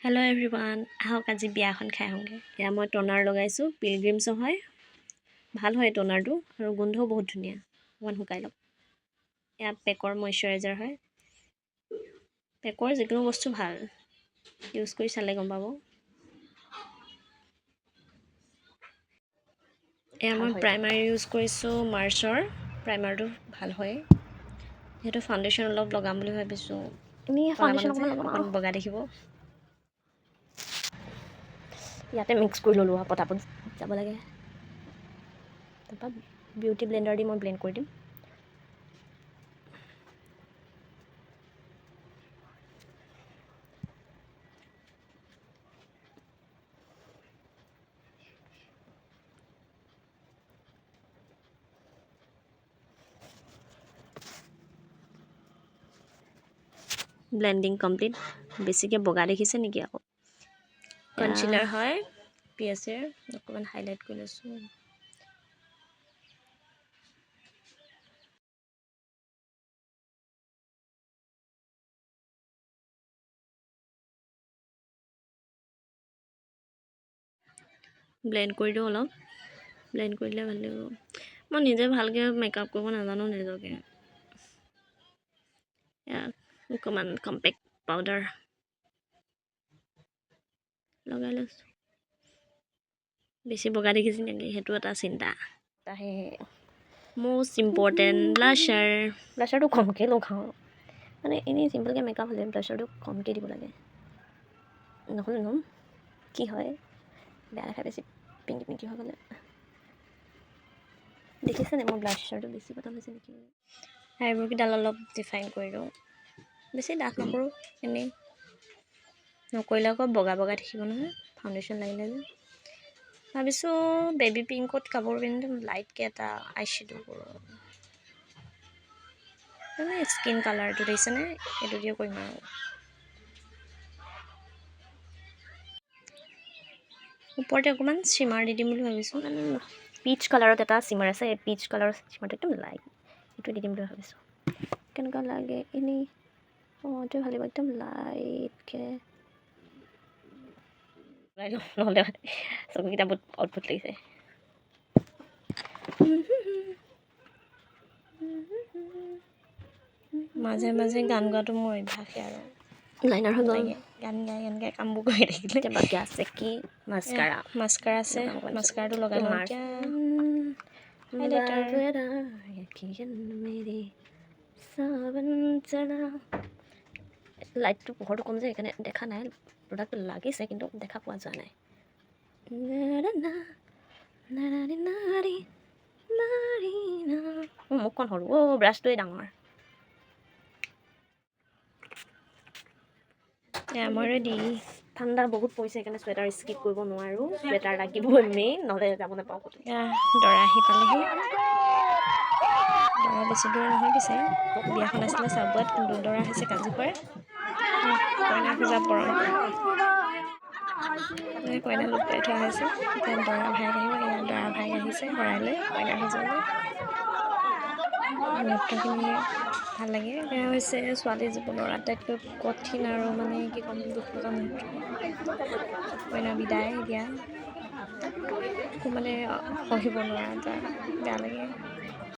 Hello' everyone, আহক আজি বিয়াখন খাই আহোঁগৈ। এয়া মই টনাৰ লগাইছোঁ, পিলগ্ৰিমছৰ হয়। ভাল হয় টনাৰটো আৰু গোন্ধও বহুত ধুনীয়া। অকণমান শুকাই লওক। এয়া পেকৰ মইশ্চাৰাইজাৰ হয়। পেকৰ যিকোনো বস্তু ভাল, ইউজ কৰি চালে গম পাব। এয়া মই প্ৰাইমাৰ ইউজ কৰিছোঁ মাৰ্চৰ। প্ৰাইমাৰটো ভাল হয়। যিহেতু ফাউণ্ডেশ্যন অলপ লগাম বুলি ভাবিছোঁ। অকণমান বগা দেখিব। ইয়াতে মিক্স কৰি ল'লোঁ আৰু পটাপট যাব লাগে। তাৰপৰা বিউটি ব্লেণ্ডাৰ দি মই ব্লেণ্ড কৰি দিম। Blending complete. বেছিকৈ বগা দেখিছে নেকি আকৌ? কনচিলাৰ হয় পিয়াচেৰ, অকণমান হাইলাইট কৰি লৈছোঁ। ব্লেণ্ড কৰি দিওঁ অলপ। ব্লেণ্ড কৰি দিলে ভাল লাগিব। মই নিজে ভালকৈ মেকআপ কৰিব নাজানো নিজকে। অকণমান কম্পেক্ট পাউডাৰ লগাই লৈছোঁ। বেছি বগা দেখিছে নেকি? সেইটো এটা চিন্তা। আহে মষ্ট ইম্পৰ্টেণ্ট ব্লাছাৰটো কমকৈ লগাওঁ। মানে এনেই চিম্পলকৈ মেকআপ হ'লে ব্লাছাৰটো কমকৈ দিব লাগে। নহ'লে কি হয়, বেয়া দেখাই বেছি পিংকি হৈ গ'লে। দেখিছেনে মোৰ ব্লাছাৰটো বেছি পাতল হৈছে নেকি? আইব্ৰ'কেইডাল অলপ ডিফাইন কৰি দিওঁ। বেছি ডাঠ নকৰোঁ, এনেই নকৰিলে আকৌ বগা বগা দেখিব নহয় ফাউণ্ডেশ্যন লাগিলে যে। ভাবিছোঁ বেবী পিংকত কাপোৰ পিন্ধি লাইটকৈ এটা আই শ্বেডো কৰোঁ। মানে স্কিন কালাৰটো দেখিছেনে? এইটো দিয়ে কৰিম আৰু। ওপৰতে অকণমান চিমাৰ দি দিম বুলি ভাবিছোঁ। পিচ কালাৰত এটা চিমাৰ আছে, এই পিচ কালাৰৰ চিমাৰটো একদম লাইট, এইটো দি দিম বুলি ভাবিছোঁ। কেনেকুৱা লাগে এনেই? অঁ, এইটো ভাল লাগিব, একদম লাইটকৈ নহ'লে চকুকেইটা বহুত অদ্ভুত লাগিছে। মাজে মাজে গান গোৱাটো মোৰ অভ্যাসে আৰু। লাইনাৰ হৈ গ'ল। গান গাই এনেকৈ কামবোৰ কৰি থাকিলে। বাকী আছে কি? মাস্কাৰা আছে। মাস্কাৰাটো লগাই লওঁ এতিয়া। লাইটটো পোহৰটো কম যে সেইকাৰণে দেখা নাই। প্ৰডাক্টটো লাগিছে কিন্তু দেখা পোৱা যোৱা নাই। মুখখন সৰু, ব্ৰাছটোৱে ডাঙৰ। মই ৰেডি। ঠাণ্ডা বহুত পৰিছে সেইকাৰণে চুৱেটাৰ স্কিপ কৰিব নোৱাৰোঁ। চুৱেটাৰ লাগিবই মেইন, নহ'লে যাব নাপাওঁ ক'তো। দৰা আহি পালেহি। দৰা বেছি দূৰ নহয় পিছে, বিয়াখন আছিলে চাবুৱাত, কিন্তু দৰা আহিছে কাজিকৰে। কইনা খোজা পৰম্পৰা। কইনা লুকুৱাই থোৱা হৈছে। এতিয়া দৰা ভাইক আহিব। এয়া দৰা ভাইক আহিছে শৰাই লৈ কইনা খোজালৈ। নৃত্যখিনি ভাল লাগে। এয়া হৈছে ছোৱালী জীৱনৰ আটাইতকৈ কঠিন আৰু মানে কি ক'ম, দুখ লগা মুহূৰ্ত। কইনা বিদায় দিয়া, একো মানে সহিব নোৱাৰা এটা বেয়া লাগে।